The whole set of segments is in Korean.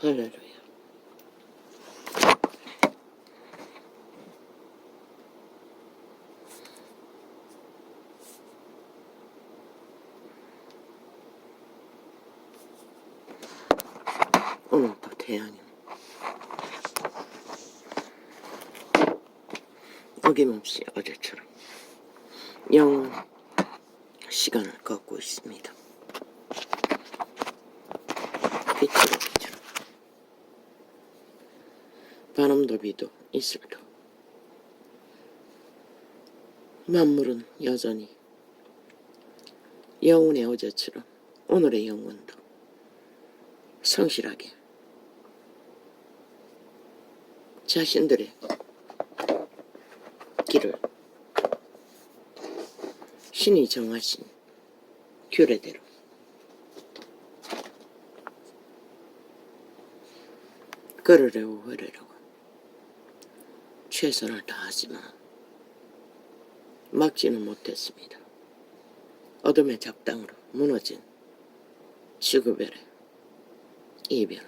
할렐루야. 오늘도 태양이 어김없이 어제처럼 영원 시간을 걷고 있습니다. 빛으로 빛으로 바람도 비도 이슬도 만물은 여전히 영혼의 어제처럼 오늘의 영혼도 성실하게 자신들의 길을 신이 정하신 규례대로 걸으려고 최선을 다하지만 막지는 못했습니다. 어둠의 작당으로 무너진 지구별의 이별은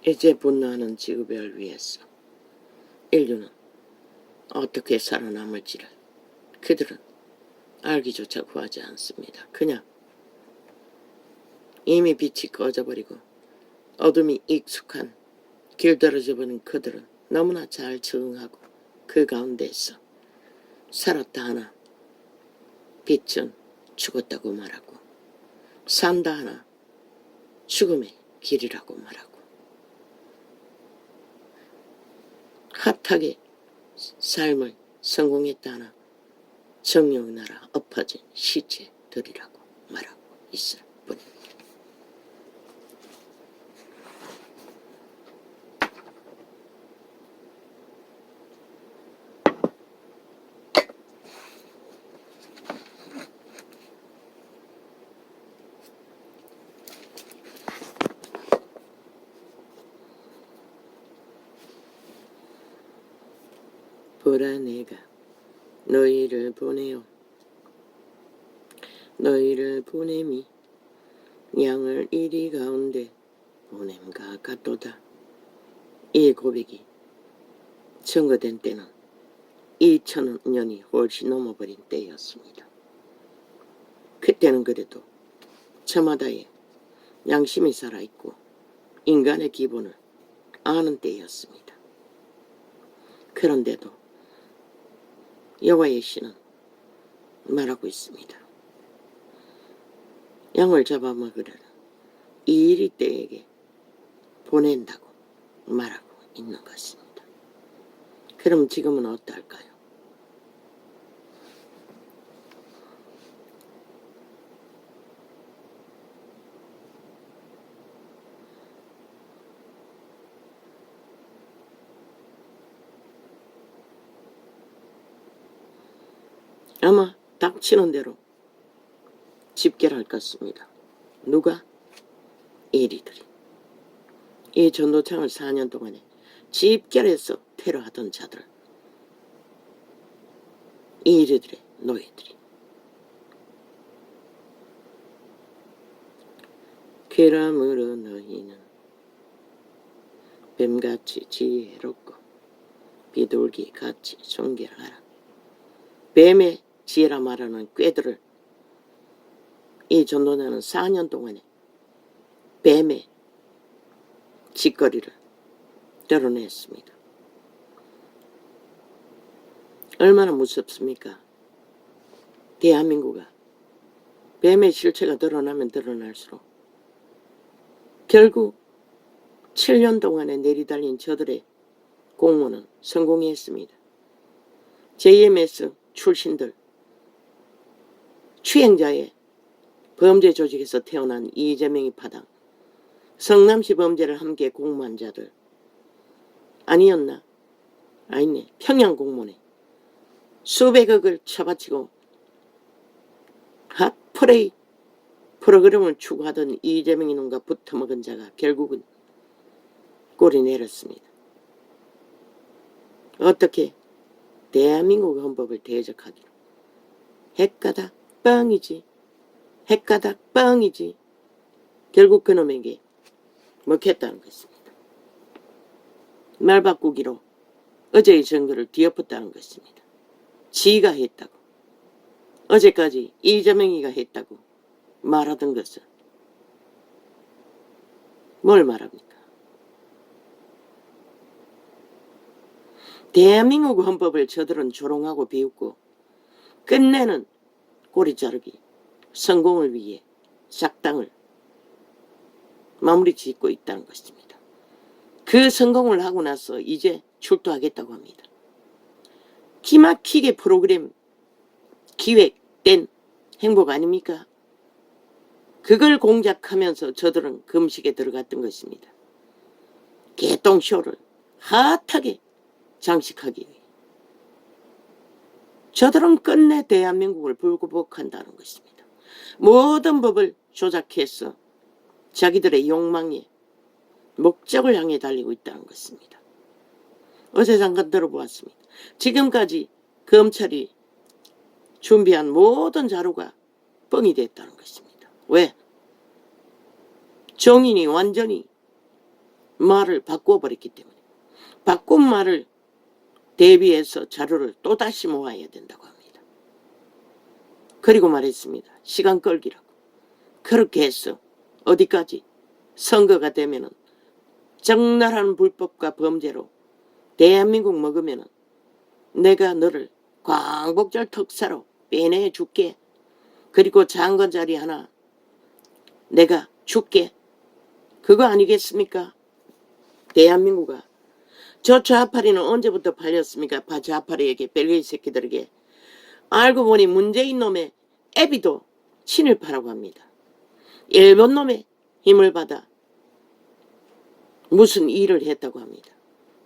이제 분노하는 지구별 위에서 인류는 어떻게 살아남을지를 그들은 알기조차 구하지 않습니다. 그냥 이미 빛이 꺼져버리고 어둠이 익숙한 길들어져 버린 그들은 너무나 잘 적응하고 그 가운데서 살았다 하나 빛은 죽었다고 말하고 산다 하나 죽음의 길이라고 말하고 핫하게 삶을 성공했다 하나 정욕 나라 엎어진 시체들이라고 말하고 있을 뿐입니다. 보라 내가 너희를 보내요. 너희를 보냄이 양을 이리 가운데 보냄과 같도다. 이 고백이 증거된 때는 2000년이 훨씬 넘어버린 때였습니다. 그때는 그래도 저마다의 양심이 살아있고 인간의 기본을 아는 때였습니다. 그런데도 여호와의 신은 말하고 있습니다. 양을 잡아먹으려는 이 일이 때에게 보낸다고 말하고 있는 것입니다. 그럼 지금은 어떨까요? 아마 닥치는 대로 집결할 것입니다. 누가? 이리들이. 이 전도창을 4년 동안에 집결해서 테러하던 자들, 이리들의 노예들이. 그러므로 너희는 뱀같이 지혜롭고 비둘기같이 존경하라. 뱀의 지혜라 말하는 꾀들을 이 전도자는 4년 동안에 뱀의 짓거리를 드러냈습니다. 얼마나 무섭습니까? 대한민국은 뱀의 실체가 드러나면 드러날수록 결국 7년 동안에 내리달린 저들의 공모는 성공했습니다. JMS 출신들, 추행자의 범죄 조직에서 태어난 이재명이 파당, 성남시 범죄를 함께 공모한 자들 아니었나? 아니네. 평양 공무원에 수백억을 쳐바치고 핫플레이 프로그램을 추구하던 이재명 이놈과 붙어먹은 자가 결국은 꼴이 내렸습니다. 어떻게 대한민국 헌법을 대적하기로 핵가다 뻥이지. 핵가닥 뻥이지. 결국 그놈에게 먹혔다는 것입니다. 말 바꾸기로 어제의 증거를 뒤엎었다는 것입니다. 지가 했다고. 어제까지 이재명이가 했다고 말하던 것을 뭘 말합니까? 대한민국 헌법을 저들은 조롱하고 비웃고 끝내는 꼬리 자르기 성공을 위해 작당을 마무리 짓고 있다는 것입니다. 그 성공을 하고 나서 이제 출두하겠다고 합니다. 기막히게 프로그램 기획된 행복 아닙니까? 그걸 공작하면서 저들은 금식에 들어갔던 것입니다. 개똥쇼를 핫하게 장식하기 위해. 저들은 끝내 대한민국을 불구복한다는 것입니다. 모든 법을 조작해서 자기들의 욕망에 목적을 향해 달리고 있다는 것입니다. 어제 잠깐 들어보았습니다. 지금까지 검찰이 준비한 모든 자료가 뻥이 됐다는 것입니다. 왜? 정인이 완전히 말을 바꿔버렸기 때문에. 바꾼 말을 대비해서 자료를 또다시 모아야 된다고 합니다. 그리고 말했습니다. 시간 끌기라고. 그렇게 해서 어디까지 선거가 되면은 적나라한 불법과 범죄로 대한민국 먹으면은 내가 너를 광복절 특사로 빼내줄게. 그리고 장관 자리 하나 내가 줄게. 그거 아니겠습니까? 대한민국아. 저 좌파리는 언제부터 팔렸습니까? 좌파리에게 벨기에 새끼들에게. 알고 보니 문재인 놈의 애비도 친일파라고 합니다. 일본 놈의 힘을 받아 무슨 일을 했다고 합니다.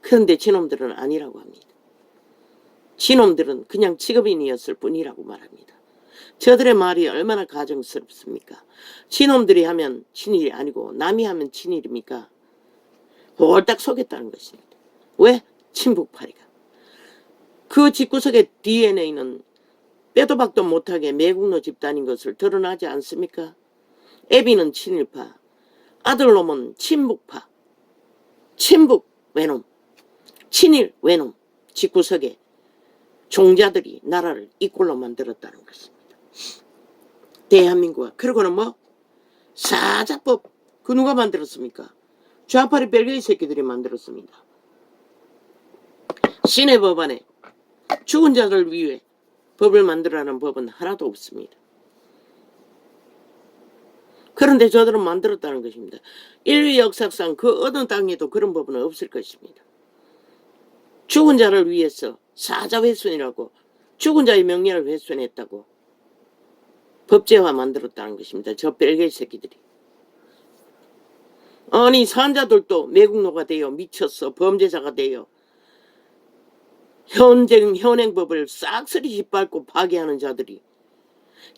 그런데 지놈들은 아니라고 합니다. 지놈들은 그냥 직업인이었을 뿐이라고 말합니다. 저들의 말이 얼마나 가정스럽습니까? 지놈들이 하면 친일이 아니고 남이 하면 친일입니까? 홀딱 속였다는 것입니다. 왜? 친북파리가. 그 집구석의 DNA는 빼도 박도 못하게 매국노 집단인 것을 드러나지 않습니까? 애비는 친일파, 아들놈은 친북파, 친북 외놈, 친일 외놈, 집구석에 종자들이 나라를 이 꼴로 만들었다는 것입니다. 대한민국은. 그러고는 뭐? 사자법. 그 누가 만들었습니까? 좌파리 벨기에 새끼들이 만들었습니다. 시내 법안에 죽은 자를 위해 법을 만들라는 법은 하나도 없습니다. 그런데 저들은 만들었다는 것입니다. 인류 역사상 그 어느 땅에도 그런 법은 없을 것입니다. 죽은 자를 위해서 사자훼손이라고 죽은 자의 명예를 훼손했다고 법제화 만들었다는 것입니다. 저 벨기에 새끼들이. 아니 산자들도 매국노가 되어 미쳤어. 범죄자가 되어 현행법을 싹쓸이 짓밟고 파괴하는 자들이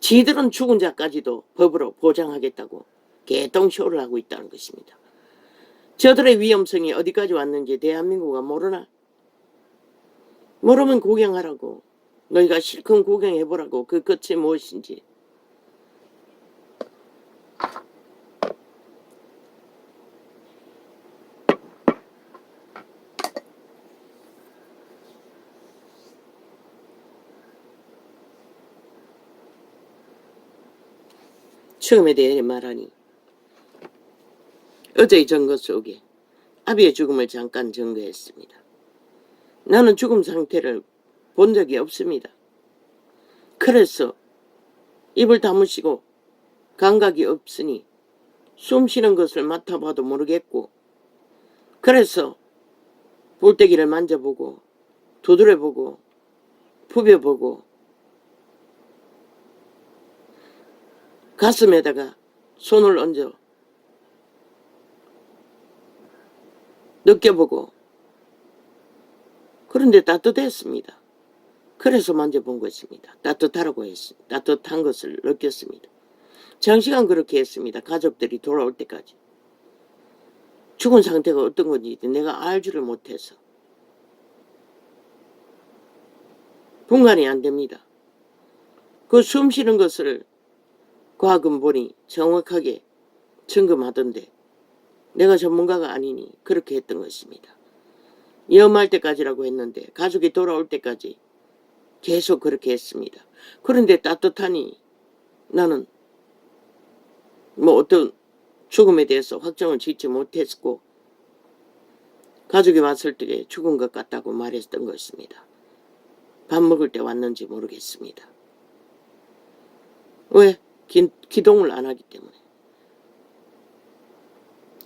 지들은 죽은 자까지도 법으로 보장하겠다고 개똥쇼를 하고 있다는 것입니다. 저들의 위험성이 어디까지 왔는지 대한민국은 모르나? 모르면 구경하라고. 너희가 실컷 구경해보라고. 그 끝이 무엇인지. 죽음에 대해 말하니 어제의 증거 속에 아비의 죽음을 잠깐 증거했습니다. 나는 죽음 상태를 본 적이 없습니다. 그래서 입을 다무시고 감각이 없으니 숨 쉬는 것을 맡아봐도 모르겠고, 그래서 볼때기를 만져보고 두드려보고 부벼보고 가슴에다가 손을 얹어 느껴보고, 그런데 따뜻했습니다. 그래서 만져본 것입니다. 따뜻하라고 했습니다. 따뜻한 것을 느꼈습니다. 장시간 그렇게 했습니다. 가족들이 돌아올 때까지. 죽은 상태가 어떤 건지 내가 알지를 못해서 분간이 안 됩니다. 그 숨 쉬는 것을 과학은 보니 정확하게 점검하던데 내가 전문가가 아니니 그렇게 했던 것입니다. 위험할 때까지라고 했는데 가족이 돌아올 때까지 계속 그렇게 했습니다. 그런데 따뜻하니 나는 뭐 어떤 죽음에 대해서 확정을 짓지 못했고 가족이 왔을 때 죽은 것 같다고 말했던 것입니다. 밥 먹을 때 왔는지 모르겠습니다. 왜? 기동을 안 하기 때문에.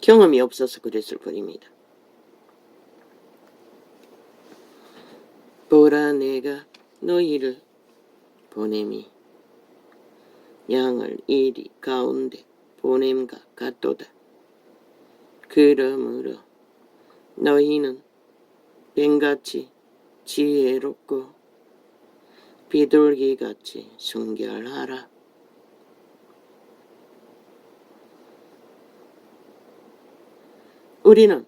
경험이 없어서 그랬을 뿐입니다. 보라 내가 너희를 보냄이 양을 이리 가운데 보냄과 같도다. 그러므로 너희는 뱀같이 지혜롭고 비둘기같이 순결하라. 우리는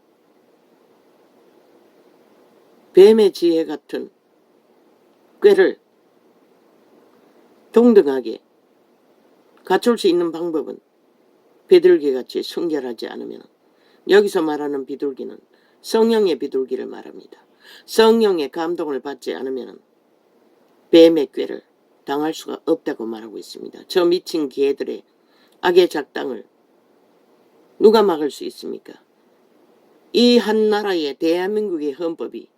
뱀의 지혜 같은 꾀를 동등하게 갖출 수 있는 방법은 비둘기같이 순결하지 않으면, 여기서 말하는 비둘기는 성령의 비둘기를 말합니다. 성령의 감동을 받지 않으면 뱀의 꾀를 당할 수가 없다고 말하고 있습니다. 저 미친 개들의 악의 작당을 누가 막을 수 있습니까? 이 한 나라의 대한민국의 헌법이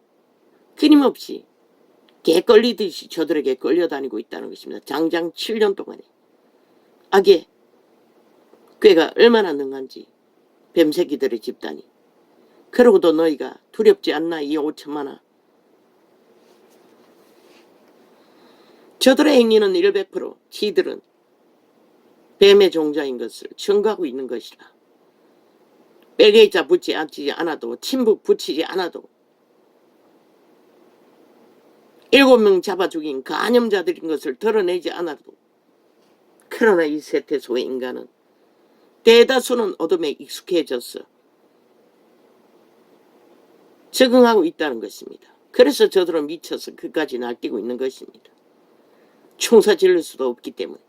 끊임없이 개 끌리듯이 저들에게 끌려다니고 있다는 것입니다. 장장 7년 동안에 악의 꾀가 얼마나 능한지 뱀새끼들의 집단이. 그러고도 너희가 두렵지 않나 이 5천만아. 저들의 행위는 100% 지들은 뱀의 종자인 것을 증거하고 있는 것이라. 뺄개자 붙이지 않아도, 침북 붙이지 않아도, 7명 잡아 죽인 간염자들인 것을 드러내지 않아도, 그러나 이 세태소의 인간은 대다수는 어둠에 익숙해져서 적응하고 있다는 것입니다. 그래서 저들은 미쳐서 그까지 날뛰고 있는 것입니다. 총사 지를 수도 없기 때문에.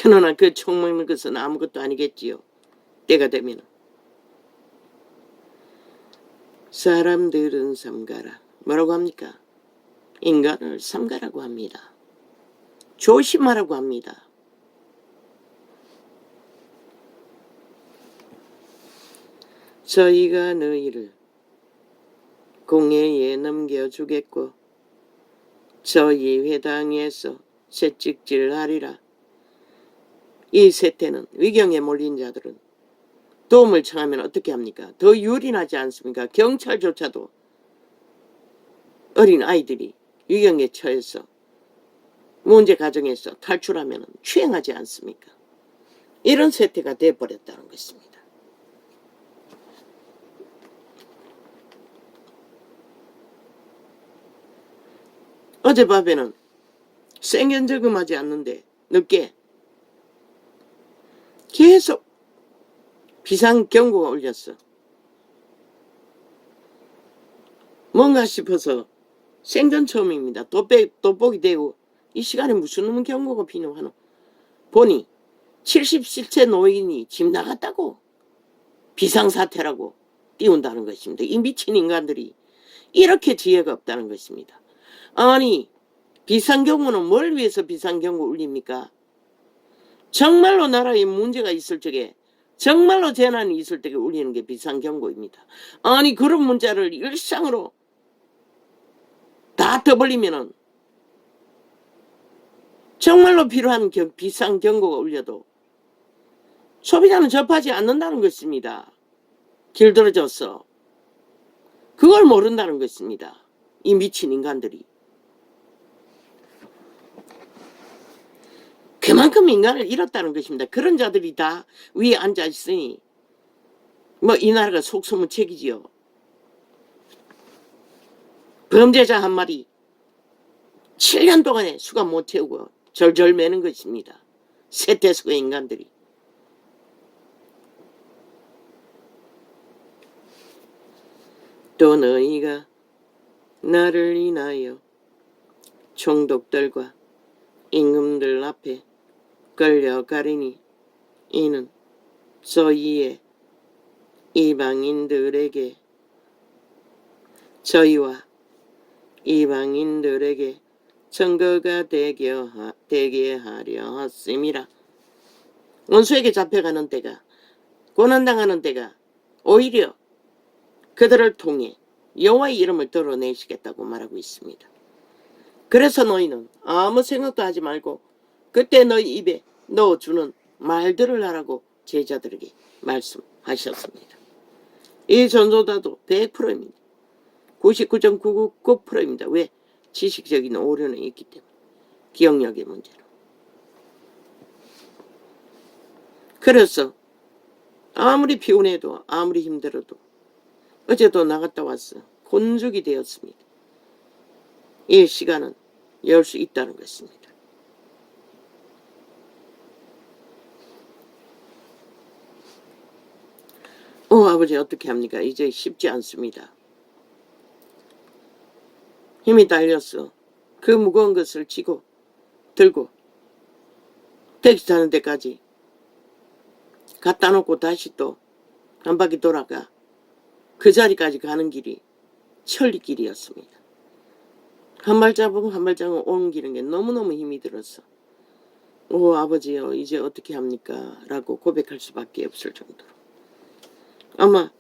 그러나 그 총 먹는 것은 아무것도 아니겠지요. 때가 되면. 사람들은 삼가라. 뭐라고 합니까? 인간을 삼가라고 합니다. 조심하라고 합니다. 저희가 너희를 공회에 넘겨주겠고 저희 회당에서 채찍질하리라. 이 세태는 위경에 몰린 자들은 도움을 청하면 어떻게 합니까? 더 유린하지 않습니까? 경찰조차도 어린 아이들이 위경에 처해서 문제 가정에서 탈출하면 추행하지 않습니까? 이런 세태가 돼버렸다는 것입니다. 어젯밤에는 생견저금하지 않는데 늦게 계속 비상경고가 울렸어. 뭔가 싶어서 생전 처음입니다. 돋보기 되고 이 시간에 무슨 놈의 경고가 필요하노. 보니 77세 노인이 집 나갔다고 비상사태라고 띄운다는 것입니다. 이 미친 인간들이 이렇게 지혜가 없다는 것입니다. 아니 비상경고는 뭘 위해서 비상경고 울립니까? 정말로 나라에 문제가 있을 적에, 정말로 재난이 있을 때에 울리는 게 비상경고입니다. 아니 그런 문자를 일상으로 다 떠벌리면은 정말로 필요한 비상경고가 울려도 소비자는 접하지 않는다는 것입니다. 길들어져서 그걸 모른다는 것입니다. 이 미친 인간들이. 그만큼 인간을 잃었다는 것입니다. 그런 자들이 다 위에 앉아 있으니 뭐 이 나라가 속수무책이지요. 범죄자 한 마리 7년 동안에 수가 못 채우고 절절 매는 것입니다. 세태수의 인간들이. 또 너희가 나를 인하여 총독들과 임금들 앞에 끌려가리니 이는 저희의 이방인들에게 저희와 이방인들에게 증거가 되게 하려 하심이라. 원수에게 잡혀가는 때가, 고난당하는 때가 오히려 그들을 통해 여호와의 이름을 드러내시겠다고 말하고 있습니다. 그래서 너희는 아무 생각도 하지 말고 그때 너희 입에 넣어주는 말들을 하라고 제자들에게 말씀하셨습니다. 이 전도자도 100%입니다. 99.999%입니다. 왜? 지식적인 오류는 있기 때문에. 기억력의 문제로. 그래서 아무리 피곤해도 아무리 힘들어도 어제도 나갔다 왔어. 곤죽이 되었습니다. 이 시간은 열 수 있다는 것입니다. 아버지 어떻게 합니까? 이제 쉽지 않습니다. 힘이 딸렸어. 그 무거운 것을 들고 택시 타는 데까지 갖다 놓고 다시 또 한 바퀴 돌아가 그 자리까지 가는 길이 천리길이었습니다. 한 발자국 한 발자국 옮기는 게 너무너무 힘이 들었어. 아버지요 이제 어떻게 합니까? 라고 고백할 수밖에 없을 정도로. 아마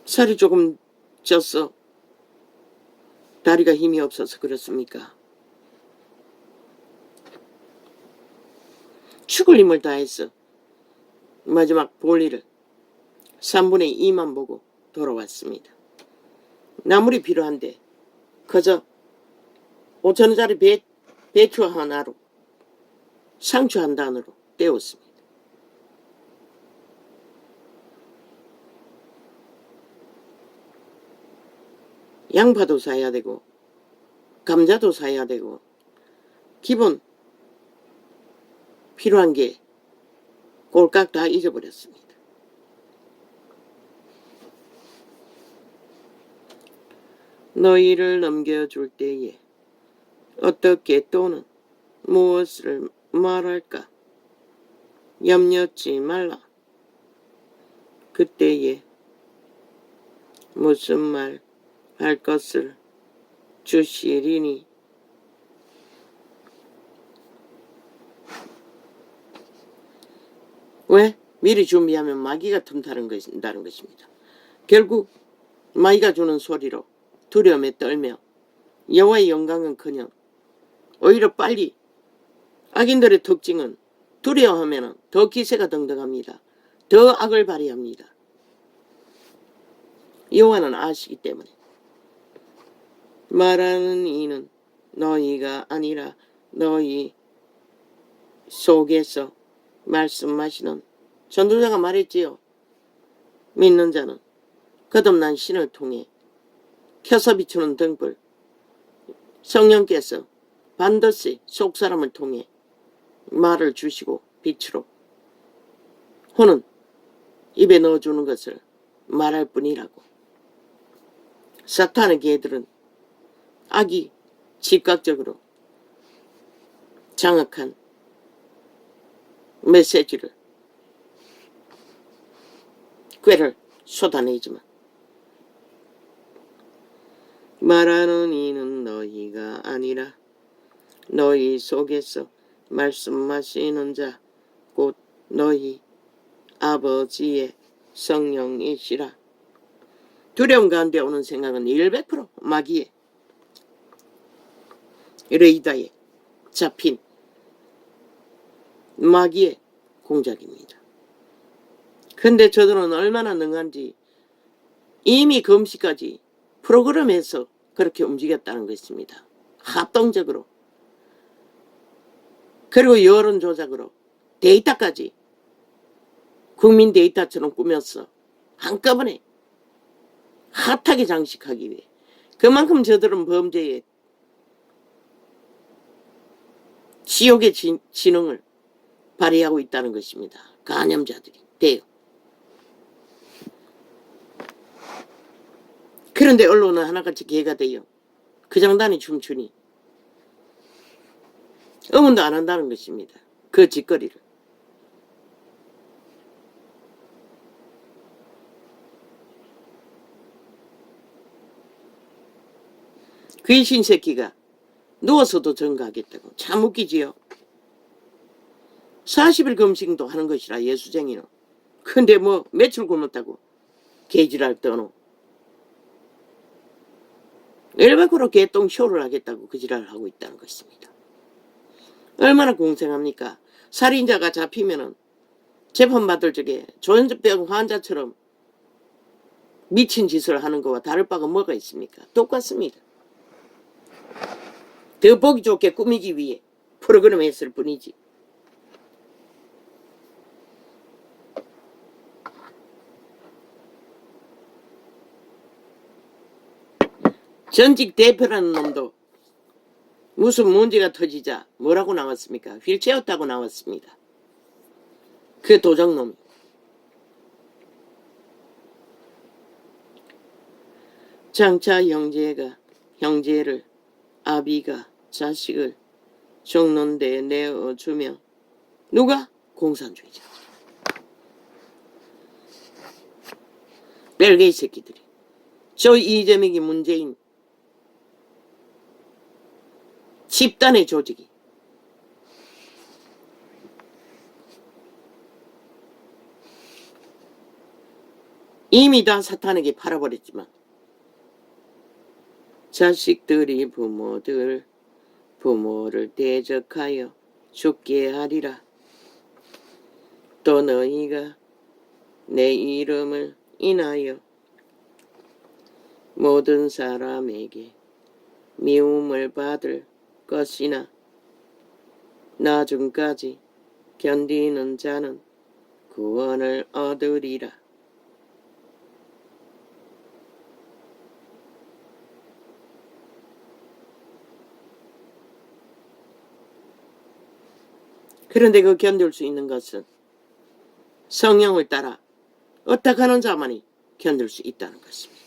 살이 조금 쪘어. 다리가 힘이 없어서 그렇습니까? 죽을 힘을 다했어. 마지막 볼일을 3분의 2만 보고 돌아왔습니다. 나물이 필요한데 그저 5,000원짜리 배추 하나로 상추 한 단으로 때웠습니다. 양파도 사야 되고 감자도 사야 되고 기본 필요한 게 꼴깍 다 잊어버렸습니다. 너희를 넘겨줄 때에 어떻게 또는 무엇을 말할까 염려치 말라. 그때에 무슨 말 할 것을 주시리니 왜? 미리 준비하면 마귀가 틈타는 것입니다. 결국 마귀가 주는 소리로 두려움에 떨며 여호와의 영광은커녕 오히려 빨리 악인들의 특징은 두려워하면 더 기세가 등등합니다. 더 악을 발휘합니다. 여호와는 아시기 때문에. 말하는 이는 너희가 아니라 너희 속에서 말씀하시는 전도자가 말했지요. 믿는 자는 거듭난 신을 통해 켜서 비추는 등불 성령께서 반드시 속사람을 통해 말을 주시고 빛으로 혼은 입에 넣어주는 것을 말할 뿐이라고. 사탄의 개들은 악이 즉각적으로 장악한 메시지를 꾀를 쏟아내지만 말하는 이는 너희가 아니라 너희 속에서 말씀하시는 자 곧 너희 아버지의 성령이시라. 두려움 가운데 오는 생각은 100% 마귀의 레이더에 잡힌 마귀의 공작입니다. 근데 저들은 얼마나 능한지 이미 금시까지 프로그램에서 그렇게 움직였다는 것입니다. 합동적으로. 그리고 여론 조작으로 데이터까지 국민 데이터처럼 꾸며서 한꺼번에 핫하게 장식하기 위해 그만큼 저들은 범죄에 지옥의 지능을 발휘하고 있다는 것입니다. 간염자들이 돼요. 그런데 언론은 하나같이 개가 돼요. 그 장단이 춤추니 응원도 안 한다는 것입니다. 그 짓거리를. 귀신 새끼가 누워서도 전가하겠다고. 참 웃기지요. 40일 금식도 하는 것이라 예수쟁이는. 근데 뭐 며칠 굶었다고 개지랄 떠노. 일반으로 개똥 쇼를 하겠다고 그 지랄을 하고 있다는 것입니다. 얼마나 공생합니까? 살인자가 잡히면은 재판받을 적에 조현병 환자처럼 미친 짓을 하는 거와 다를 바가 뭐가 있습니까? 똑같습니다. 더 보기 좋게 꾸미기 위해 프로그램 했을 뿐이지. 전직 대표라는 놈도 무슨 문제가 터지자 뭐라고 나왔습니까? 휠체어 타고 나왔습니다. 그 도적놈이. 장차 형제를 아비가 자식을 종론대에 내어주며 누가? 공산주의자. 벨게이 새끼들이. 저 이재명이 문재인 집단의 조직이 이미 다 사탄에게 팔아버렸지만 자식들이 부모를 대적하여 죽게 하리라. 또 너희가 내 이름을 인하여 모든 사람에게 미움을 받을 것이나 나중까지 견디는 자는 구원을 얻으리라. 그런데 그 견딜 수 있는 것은 성령을 따라 어떡하는 자만이 견딜 수 있다는 것입니다.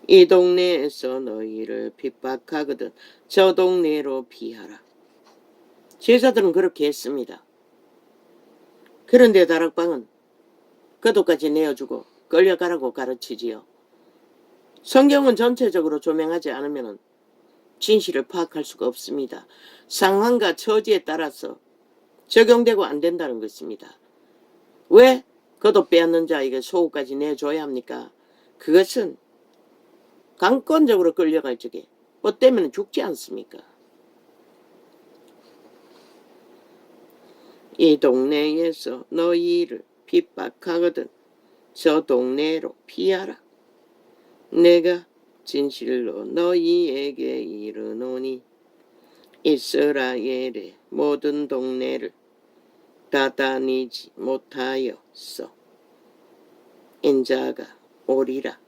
이 동네에서 너희를 핍박하거든 저 동네로 피하라. 제자들은 그렇게 했습니다. 그런데 다락방은 그도까지 내어주고 끌려가라고 가르치지요. 성경은 전체적으로 조명하지 않으면 진실을 파악할 수가 없습니다. 상황과 처지에 따라서 적용되고 안 된다는 것입니다. 왜 그도 빼앗는 자에게 소고까지 내줘야 합니까? 그것은 강권적으로 끌려갈 적에 뭐 때문에 죽지 않습니까? 이 동네에서 너희를 핍박하거든 저 동네로 피하라. 내가 진실로 너희에게 이르노니 이스라엘의 모든 동네를 다 다니지 못하였어. 인자가 오리라.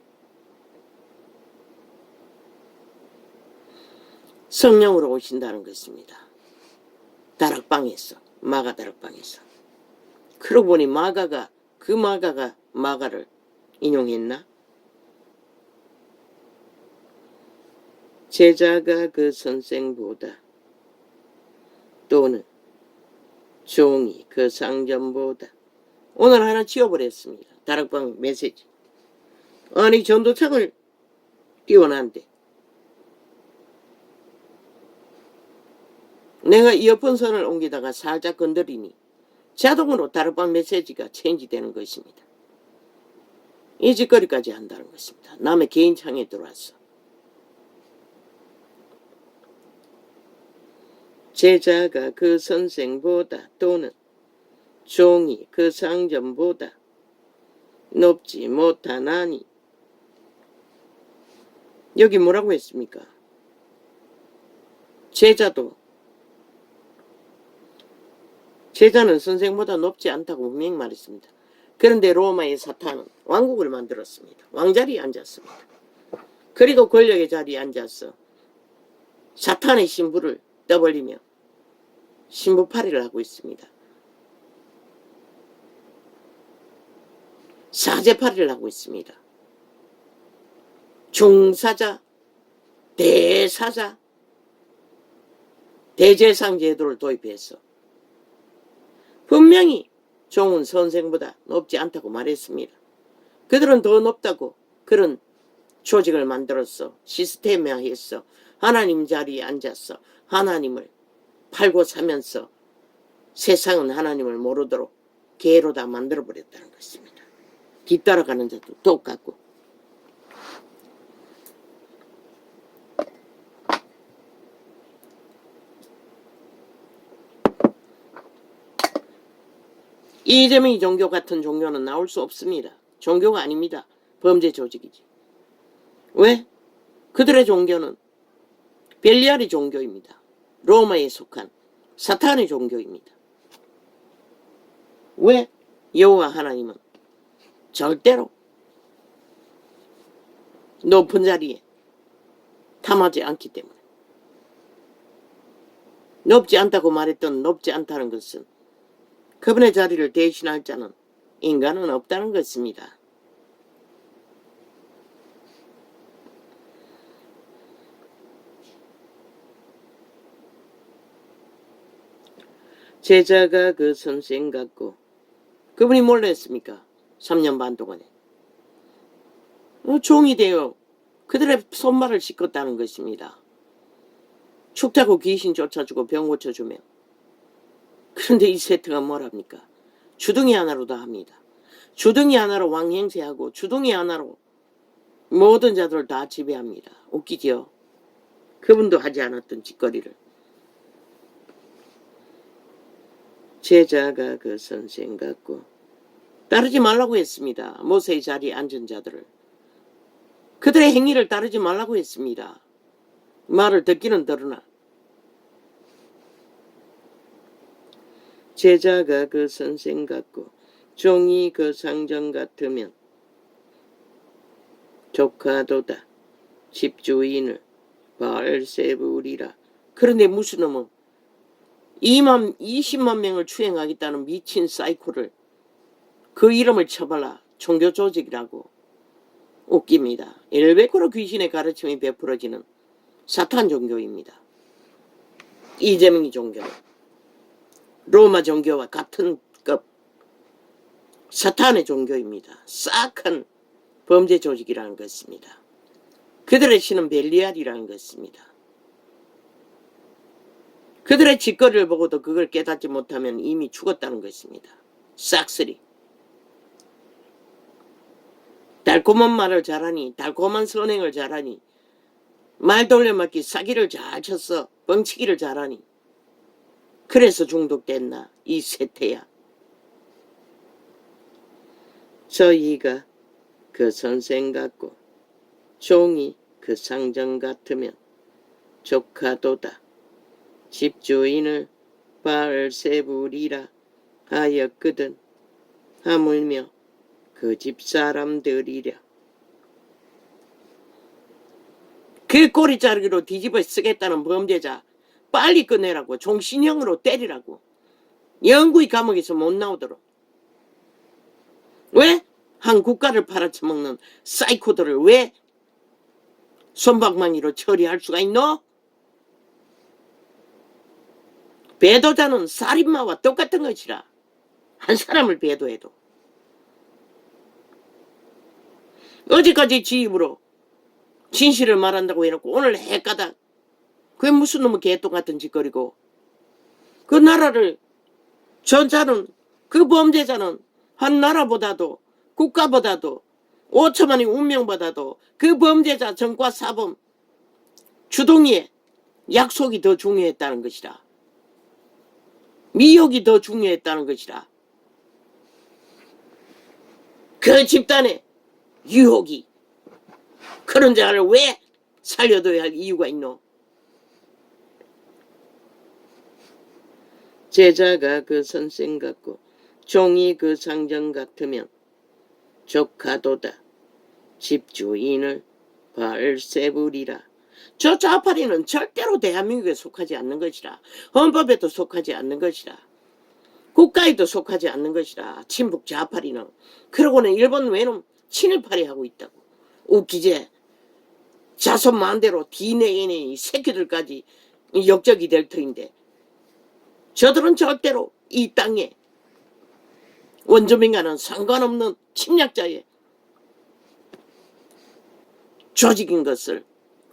성령으로 오신다는 것입니다. 다락방에서, 마가 다락방에서. 그러고 보니 마가가 마가를 인용했나? 제자가 그 선생보다 또는 종이 그 상전보다. 오늘 하나 지워버렸습니다. 다락방 메시지. 아니 전도창을 띄워놨는데 내가 이어폰 선을 옮기다가 살짝 건드리니 자동으로 다락방 메시지가 체인지되는 것입니다. 이 짓거리까지 한다는 것입니다. 남의 개인 창에 들어왔어. 제자가 그 선생보다 또는 종이 그 상전보다 높지 못하나니. 여기 뭐라고 했습니까? 제자는 선생보다 높지 않다고 분명히 말했습니다. 그런데 로마의 사탄은 왕국을 만들었습니다. 왕자리에 앉았습니다. 그리고 권력의 자리에 앉아서 사탄의 신부를 떠벌리며 신부팔이를 하고 있습니다. 사제팔이를 하고 있습니다. 중사자, 대사자, 대제상 제도를 도입했어. 분명히 종은 선생보다 높지 않다고 말했습니다. 그들은 더 높다고 그런 조직을 만들었어. 시스템화했어. 하나님 자리에 앉았어. 하나님을 팔고 사면서 세상은 하나님을 모르도록 개로 다 만들어버렸다는 것입니다. 뒤따라가는 자도 똑같고. 이재명이 종교 같은 종교는 나올 수 없습니다. 종교가 아닙니다. 범죄 조직이지. 왜? 그들의 종교는 벨리알의 종교입니다. 로마에 속한 사탄의 종교입니다. 왜? 여호와 하나님은 절대로 높은 자리에 탐하지 않기 때문에. 높지 않다고 말했던 높지 않다는 것은 그분의 자리를 대신할 자는 인간은 없다는 것입니다. 제자가 그 선생 같고 그분이 뭘로 했습니까? 3년 반 동안에. 종이 되어 그들의 손발을 씻었다는 것입니다. 춥다고 귀신 쫓아주고 병 고쳐주며. 그런데 이 세트가 뭐랍니까? 주둥이 하나로 다 합니다. 주둥이 하나로 왕행세하고 주둥이 하나로 모든 자들을 다 지배합니다. 웃기죠? 그분도 하지 않았던 짓거리를. 제자가 그 선생 같고 따르지 말라고 했습니다. 모세의 자리에 앉은 자들을. 그들의 행위를 따르지 말라고 했습니다. 말을 듣기는 들으나. 제자가 그 선생 같고 종이 그 상전 같으면 조카도다. 집주인을 바알세불이라. 그런데 무슨 놈은 20만 명을 추행하겠다는 미친 사이코를 그 이름을 쳐발라 종교 조직이라고. 웃깁니다. 일베코로 귀신의 가르침이 베풀어지는 사탄 종교입니다. 이재명이 종교는 로마 종교와 같은 급 사탄의 종교입니다. 싹한 범죄 조직이라는 것입니다. 그들의 신은 벨리알이라는 것입니다. 그들의 짓거리를 보고도 그걸 깨닫지 못하면 이미 죽었다는 것입니다. 싹쓸이. 달콤한 말을 잘하니, 달콤한 선행을 잘하니, 말 돌려막기 사기를 잘 쳤어. 뻥치기를 잘하니. 그래서 중독됐나 이 세태야. 저희가 그 선생 같고 종이 그 상전 같으면 조카도다. 집주인을 바알세불이라 하였거든. 하물며 그 집사람들이랴. 그 꼬리자르기로 뒤집어 쓰겠다는 범죄자 빨리 끝내라고. 종신형으로 때리라고. 영구히 감옥에서 못 나오도록. 왜? 한 국가를 팔아쳐먹는 사이코들을 왜 손방망이로 처리할 수가 있노? 배도자는 살인마와 똑같은 것이라. 한 사람을 배도해도. 어제까지 지 입으로 진실을 말한다고 해놓고 오늘 해까닥. 그게 무슨 놈의 개똥 같은 짓거리고. 그 나라를 전자는 그 범죄자는 한 나라보다도 국가보다도 5천만의 운명보다도 그 범죄자 전과 사범 주동이의 약속이 더 중요했다는 것이라. 미혹이 더 중요했다는 것이라. 그 집단의 유혹이 그런 자를 왜 살려둬야 할 이유가 있노? 제자가 그 선생 같고 종이 그 상전 같으면 조카도다. 집주인을 바알세불이라. 저 좌파리는 절대로 대한민국에 속하지 않는 것이라. 헌법에도 속하지 않는 것이라. 국가에도 속하지 않는 것이라. 친북 좌파리는. 그러고는 일본 외놈 친일파리 하고 있다고. 웃기지? 자손 마음대로 DNA 새끼들까지 역적이 될 터인데 저들은 절대로 이 땅에 원주민과는 상관없는 침략자의 조직인 것을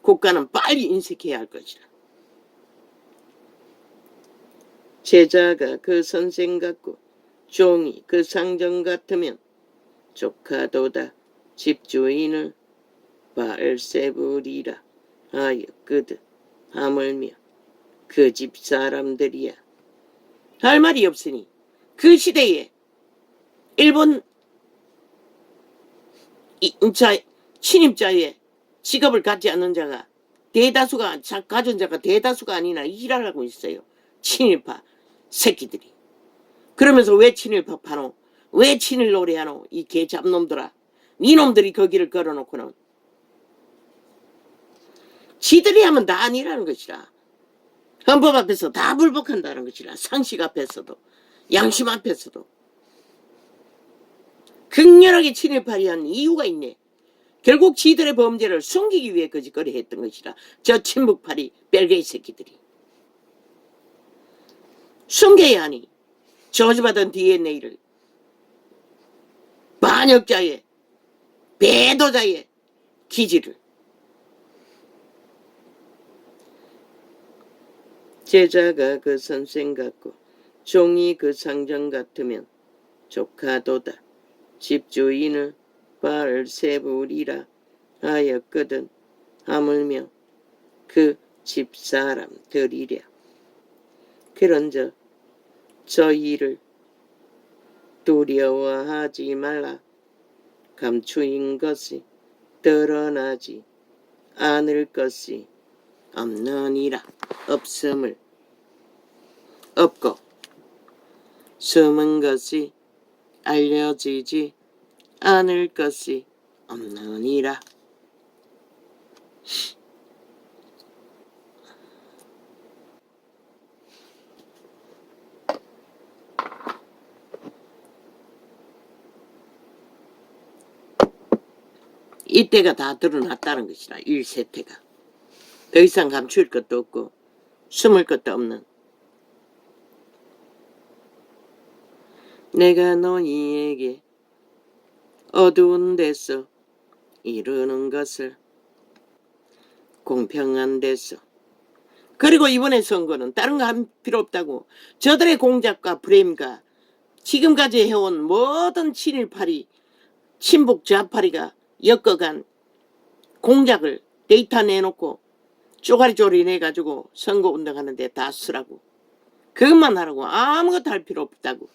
국가는 빨리 인식해야 할 것이라. 제자가 그 선생 같고 종이 그 상정 같으면 조카도다 집주인을 바알세불이라 하였거든. 하물며 그 집 사람들이야. 할 말이 없으니 그 시대에 일본 침입자의 직업을 갖지 않는 자가 대다수가 가진 자가 대다수가 아니나 일하고 있어요. 친일파 새끼들이. 그러면서 왜 친일파 파노? 왜 친일 노래하노? 이 개 잡놈들아. 니놈들이 거기를 걸어놓고는 지들이 하면 다 아니라는 것이라. 헌법 앞에서 다 불복한다는 것이라. 상식 앞에서도 양심 앞에서도 극렬하게 친일파리 한 이유가 있네. 결국 지들의 범죄를 숨기기 위해 거짓거리 했던 것이라. 저 친북파리 뺄개이 새끼들이. 숨겨야 하니 저주받은 DNA를 반역자의 배도자의 기질을. 제자가 그 선생 같고 종이 그 상정 같으면 조카도다 집주인을 바알세불이라 하였거든. 하물며 그 집사람들이랴. 그런즉 저희를 두려워하지 말라. 감추인 것이 드러나지 않을 것이 없느니라. 없음을 없고 숨은 것이 알려지지 않을 것이 없느니라. 이때가 다 드러났다는 것이라. 1세태가 더 이상 감출 것도 없고 숨을 것도 없는. 내가 너희에게 어두운 데서 이루는 것을 공평한 데서. 그리고 이번에 선거는 다른 거 할 필요 없다고. 저들의 공작과 프레임과 지금까지 해온 모든 친일파리 친북 좌파리가 엮어간 공작을 데이터 내놓고 쪼가리쪼리 내가지고 선거운동하는데 다 쓰라고. 그것만 하라고. 아무것도 할 필요 없다고.